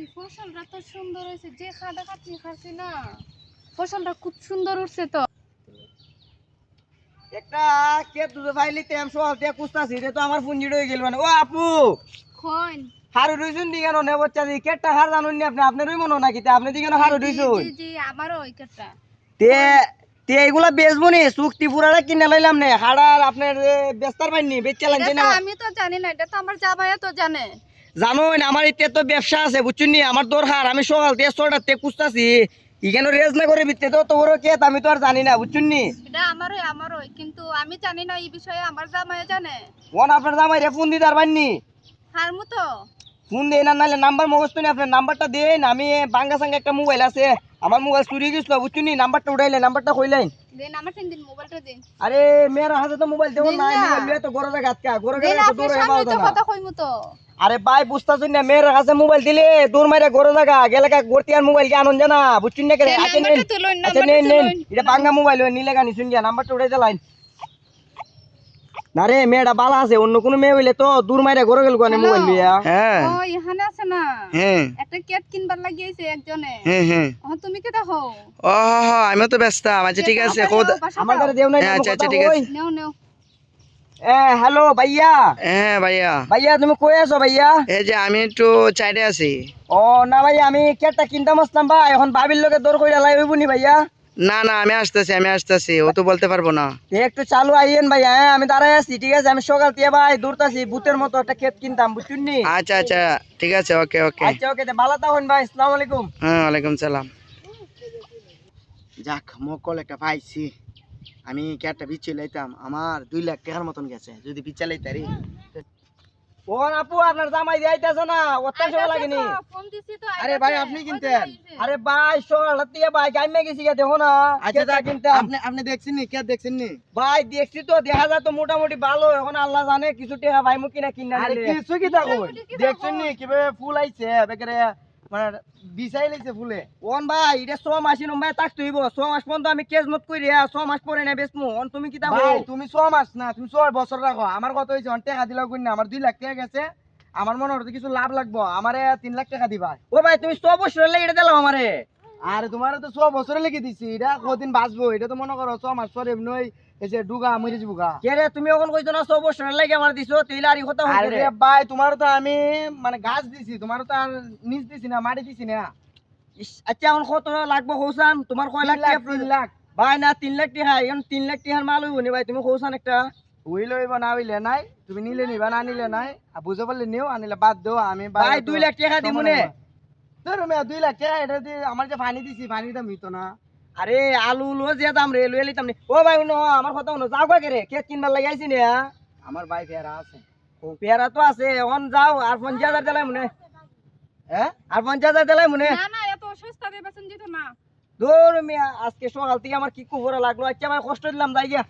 এই ফসলটা তো সুন্দর হয়েছে, যে খাটাখাটনি খাচ্ছি না, ফসলটা খুব সুন্দর উঠছে তো। একটা কে দুধ ফাইলিতে আমি সকাল থেকে খুঁজতাছি রে, তো আমার পুঞ্জি হয়ে গেল মানে। ও আপু, খন হারু রইছুন দি কেন নে বচ্চা দি কেটটা হার জানুন নি আপনি? আপনারই মনে নাকি তে আপনি দি কেন হারু জি রইছুন? জি জি, আমারও ওই কাটা। তে তে এগুলা বেচবো নি? চুক্তি পুরাটা কিনে লাইলাম নে, হাড়ার আপনার বেস্তার পাইনি বেচে এটা লাইছেন তো না? আমি তো জানি না, এটা তো আমার জামাইয়া তো জানে। জানোই না আমার ইতে তো ব্যবসা আছে বুঝছুন নি, আমার দরকার। আমি সকাল থেকে 6টার থেকে খুঁজতাছি, ইখানে রেজ না করে বিতে তো তোর কে আমি তো আর জানি না বুঝছুন নি। এটা আমারই, কিন্তু আমি জানি না এই বিষয়ে, আমার জামাইয়া জানে। ওন আপনার জামাই রে ফোন দিতে পারবাননি? হারমু তো। ফোন দেই না, নাহলে নাম্বার মুখস্থ নেই আপনার, নাম্বারটা দেন। আমি বাঙ্গা সাঙ্গা একটা মোবাইল আছে, আমার মোবাইল চুরি গেছিল বুঝছুন নি। নাম্বারটা উঠাইলে, নাম্বারটা কইলেন। দিন আমার দিন মোবাইলটা দিন। আরে মেয়ের হাতে তো মোবাইল দেও দিন না, না। মোবাইল লিয়ে তো গরো জায়গা আজকা গরো দিন, গেলে তো আপনার দূরে সামনে পাওয়া তো যায় না। কথা কইমু তো। আরে ভাই বুঝতাছুন না, মেয়ের কাছে মোবাইল দিলে দূর মাইরা গরো জায়গা গেলে কা গর্তি আর মোবাইল কে আনন্দ জানা বুঝছুন না। করে এই আচ্ছা নেন, নাম্বারটা তুলুন, আচ্ছা নাম্বারটা নেন নেন, তুলুন। এটা বাঙ্গা মোবাইল নিলে গানি শুন গিয়া নাম্বারটা উঠাই দিলাইন। না রে মেয়েটা বালা আছে, অন্য কোনো মেয়ে হইলে তো দূর মাইরা গরো গেল কোনে হ্যালো। মোবাইল লিয়া। হ্যাঁ ও এখানে আছে না? হ্যাঁ একটা কেট কিনবার লাগিয়েছে একজনে। হ্যাঁ হ্যাঁ। তুমি কে দেখো? ও আমিও তো ব্যস্ত। আচ্ছা ঠিক আছে আমার কাছে দেও নাই। হ্যাঁ, আচ্ছা, আচ্ছা, ঠিক আছে। নেও নেও। হ্যালো ভাইয়া। হ্যাঁ ভাইয়া, ভাইয়া তুমি কই আছো ভাইয়া? এই যে আমি একটু চাইডে আছি। ও না ভাইয়া, আমি কেটটা কিনতাম আসলাম ভাই, এখন ভাবির লোকে দর কইরা লাই হইব নি ভাইয়া? না না, আমি আসতেছি, ও তো বলতে পারবো না। একটু চালু আইয়েন ভাইয়া। হ্যাঁ আমি দাঁড়াই আছি, ঠিক আছে। আমি সকাল থেকে ভাই দূরতাছি, ভূতের মতো একটা ক্ষেত কিনতাম বুঝছুন নি। আচ্ছা আচ্ছা, ঠিক আছে, ওকে ওকে। আচ্ছা ওকে, ভালো থাকুন ভাই, আসসালামু আলাইকুম। হ্যাঁ, ওয়ালাইকুম সালাম। যাক মকল একটা পাইছি। আমি কি একটা বিচ্ছে লাইতাম, আমার 2 লাখ টাকার মতন গেছে যদি বিচ্ছা লাইতারি। ও আপু, আপনার জামাই দিয়ে আইতাছে না? অত্যাংশ লাগেনি? ফোন দিছি তো। আরে ভাই, আপনি কিনতেন? আরে ভাই সকাল থেকে ভাই গাইমে গেছি গা, দেখো না আচ্ছা কেটটা যাক, কিনতাম। আপনি দেখছেন নি? কে দেখছেন নি? ভাই দেখছি তো, দেখা যায় তো মোটামুটি ভালো। এখন আল্লাহ জানে কিছু টাকা ভাই মুখ কিনা কিনা আরে নিলে। কিছু কি থাকো, মোটামুটি কি দেখছেন থাকো? নি কিভাবে ফুল আইছে বেকারে, মানে বিছাই লাইছে ফুলে। ওন ভাই এটা 6 মাসিন ভাই তাক তুইব 6 মাস পর্যন্ত আমি কেস মত কইরা 6 মাস পরে না বেচমু। অন তুমি কি তা ভাই তুমি 6 মাস না, তুমি 6 বছর রাখো। আমার কত হইছে অন টাকা দিলাও কই না, আমার 2 লাখ টাকা গেছে। আমার মনে হচ্ছে কিছু লাভ লাগবো, আমারে 3 লাখ টাকা দিবা। ও ভাই তুমি 100 বছর লাগে এটা দিলাম আমারে। আর তোমার তো 6 বছরে লেগে দিছি, এটা কদিন বাঁচবো? এটা তো মনে করো 6 মাস পরে এমনি এসে ডুগা মরে যাবো গা। কে রে তুমি এখন কইছো না 100 বছর লাগে আমার দিছো, তেইলা আর কথা হইছে আরে রে। ভাই, তোমারও তো আমি মানে গাছ দিছি, তোমারও তো আর নিচ দিছি না, মাটি দিছি না। আচ্ছা এখন কত লাগবো কৌসান? তোমার কয় লাখ টাকা? 3 লাখ। ভাই না 3 লাখ টাকা, এখন 3 লাখ টাকার মাল হইব নি ভাই? তুমি কৌসান একটা। হইলে হইব, না হইলে নাই। তুমি নিলে নিবা, না নিলে নাই। আর বুঝে পারলে নিও, আনিলে বাদ দেও। আমি ভাই 2 লাখ টাকা দিব নে। ধরো মেয়া 2 লাখ টাকা, এটা দিয়ে আমার যে পানি দিছি, পানির দাম হইতো না। আরে আলু লো যে দাম রে লইয়া লিতাম নি। ও ভাই শুনো, আমার কথা শুনো, যাও কে রে কেস কিনবার লাগি আইছি না। আমার ভাই ফেরা আছে। ও পেয়ারা তো আছে, এখন যাও আর 50,000 দিলাই মনে। হ্যাঁ আর 50,000 দিলাই মনে। না না, এত সস্তা দিয়ে বেচন দিত না। দূর মিয়া, আজকে সকাল থেকে আমার কি কুকুরা লাগলো। আচ্ছা ভাই কষ্ট দিলাম, যাই গিয়া।